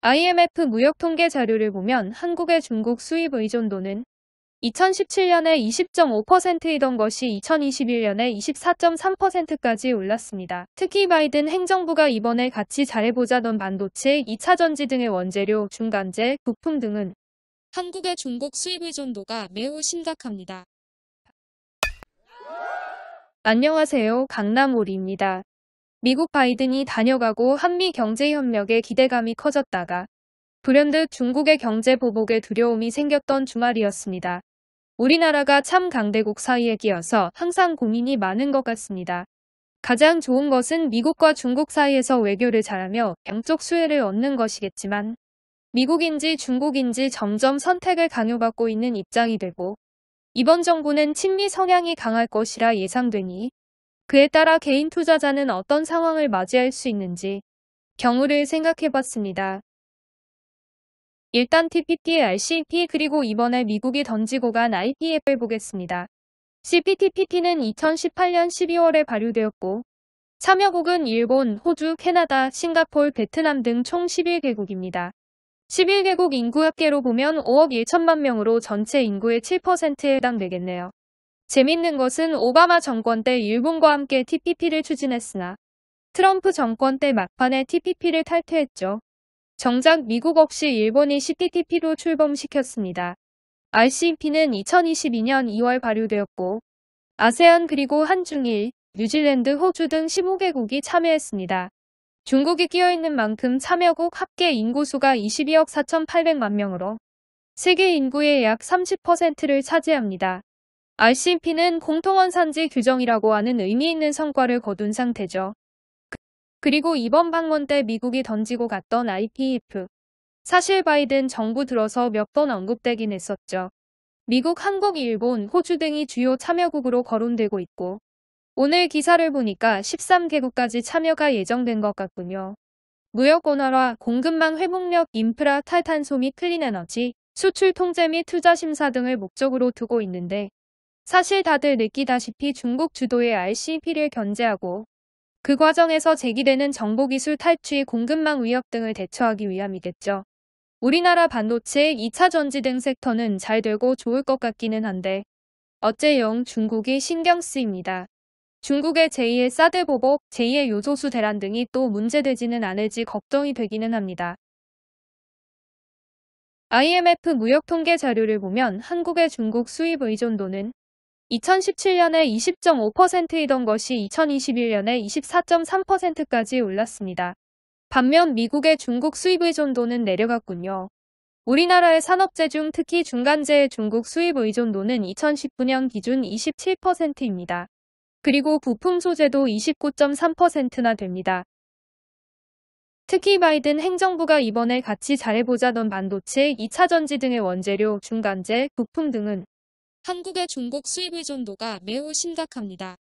IMF 무역 통계 자료를 보면 한국의 중국 수입 의존도는 2017년에 20.5%이던 것이 2021년에 24.3%까지 올랐습니다. 특히 바이든 행정부가 이번에 같이 잘해보자던 반도체, 2차 전지 등의 원재료, 중간재, 부품 등은 한국의 중국 수입 의존도가 매우 심각합니다. 안녕하세요. 강남오리입니다. 미국 바이든이 다녀가고 한미 경제협력에 기대감이 커졌다가 불현듯 중국의 경제 보복에 두려움이 생겼던 주말이었습니다. 우리나라가 참 강대국 사이에 끼어서 항상 고민이 많은 것 같습니다. 가장 좋은 것은 미국과 중국 사이에서 외교를 잘하며 양쪽 수혜를 얻는 것이겠지만 미국인지 중국인지 점점 선택을 강요받고 있는 입장이 되고 이번 정부는 친미 성향이 강할 것이라 예상되니 그에 따라 개인 투자자는 어떤 상황을 맞이할 수 있는지 경우를 생각해봤습니다. 일단 TPP, RCEP 그리고 이번에 미국이 던지고 간 IPF를 보겠습니다. CPTPP는 2018년 12월에 발효되었고 참여국은 일본, 호주, 캐나다, 싱가포르, 베트남 등 총 11개국입니다. 11개국 인구 합계로 보면 5억 1천만 명으로 전체 인구의 7%에 해당되겠네요. 재밌는 것은 오바마 정권 때 일본과 함께 TPP를 추진했으나 트럼프 정권 때 막판에 TPP를 탈퇴했죠. 정작 미국 없이 일본이 CPTP로 출범시켰습니다. RCEP는 2022년 2월 발효되었고 아세안 그리고 한중일, 뉴질랜드, 호주 등 15개국이 참여했습니다. 중국이 끼어있는 만큼 참여국 합계 인구수가 22억 4,800만 명으로 세계 인구의 약 30%를 차지합니다. RCEP는 공통원산지 규정이라고 하는 의미 있는 성과를 거둔 상태죠. 그리고 이번 방문 때 미국이 던지고 갔던 IPEF. 사실 바이든 정부 들어서 몇 번 언급되긴 했었죠. 미국, 한국, 일본, 호주 등이 주요 참여국으로 거론되고 있고 오늘 기사를 보니까 13개국까지 참여가 예정된 것 같군요. 무역 원활화, 공급망 회복력, 인프라, 탈탄소 및 클린에너지, 수출 통제 및 투자 심사 등을 목적으로 두고 있는데 사실 다들 느끼다시피 중국 주도의 RCEP를 견제하고 그 과정에서 제기되는 정보기술 탈취, 공급망 위협 등을 대처하기 위함이겠죠. 우리나라 반도체, 2차 전지 등 섹터는 잘 되고 좋을 것 같기는 한데 어째영 중국이 신경 쓰입니다. 중국의 제2의 사드 보복, 제2의 요소수 대란 등이 또 문제되지는 않을지 걱정이 되기는 합니다. IMF 무역 통계 자료를 보면 한국의 중국 수입 의존도는 2017년에 20.5%이던 것이 2021년에 24.3%까지 올랐습니다. 반면 미국의 중국 수입 의존도는 내려갔군요. 우리나라의 산업재 중 특히 중간재의 중국 수입 의존도는 2019년 기준 27%입니다. 그리고 부품 소재도 29.3%나 됩니다. 특히 바이든 행정부가 이번에 같이 잘해보자던 반도체, 2차 전지 등의 원재료, 중간재, 부품 등은 한국의 중국 수입 의존도가 매우 심각합니다.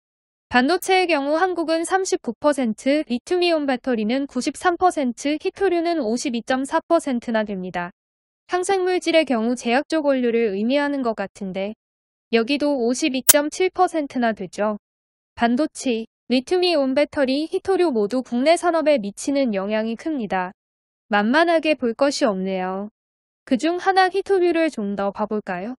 반도체의 경우 한국은 39%, 리튬이온 배터리는 93%, 히토류는 52.4%나 됩니다. 항생물질의 경우 제약적 원료를 의미하는 것 같은데 여기도 52.7%나 되죠. 반도체, 리튬이온 배터리, 히토류 모두 국내 산업에 미치는 영향이 큽니다. 만만하게 볼 것이 없네요. 그중 하나 히토류를 좀 더 봐볼까요?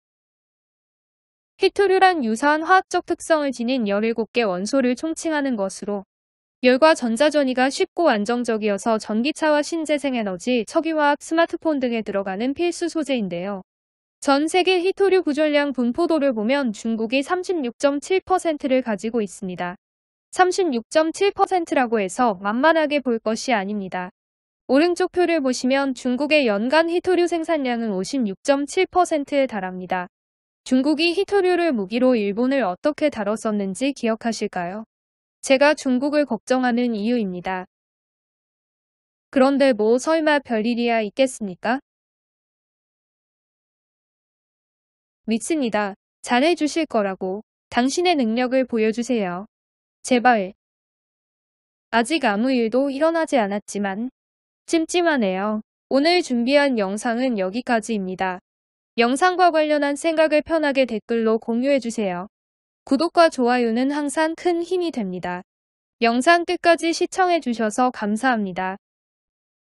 히토류란 유사한 화학적 특성을 지닌 17개 원소를 총칭하는 것으로 열과 전자전이가 쉽고 안정적이어서 전기차와 신재생에너지, 석유화학, 스마트폰 등에 들어가는 필수 소재인데요. 전 세계 히토류 구전량 분포도를 보면 중국이 36.7%를 가지고 있습니다. 36.7%라고 해서 만만하게 볼 것이 아닙니다. 오른쪽 표를 보시면 중국의 연간 히토류 생산량은 56.7%에 달합니다. 중국이 히토류를 무기로 일본을 어떻게 다뤘었는지 기억하실까요? 제가 중국을 걱정하는 이유입니다. 그런데 뭐 설마 별일이야 있겠습니까? 믿습니다. 잘해주실 거라고. 당신의 능력을 보여주세요. 제발. 아직 아무 일도 일어나지 않았지만 찜찜하네요. 오늘 준비한 영상은 여기까지입니다. 영상과 관련한 생각을 편하게 댓글로 공유해주세요. 구독과 좋아요는 항상 큰 힘이 됩니다. 영상 끝까지 시청해주셔서 감사합니다.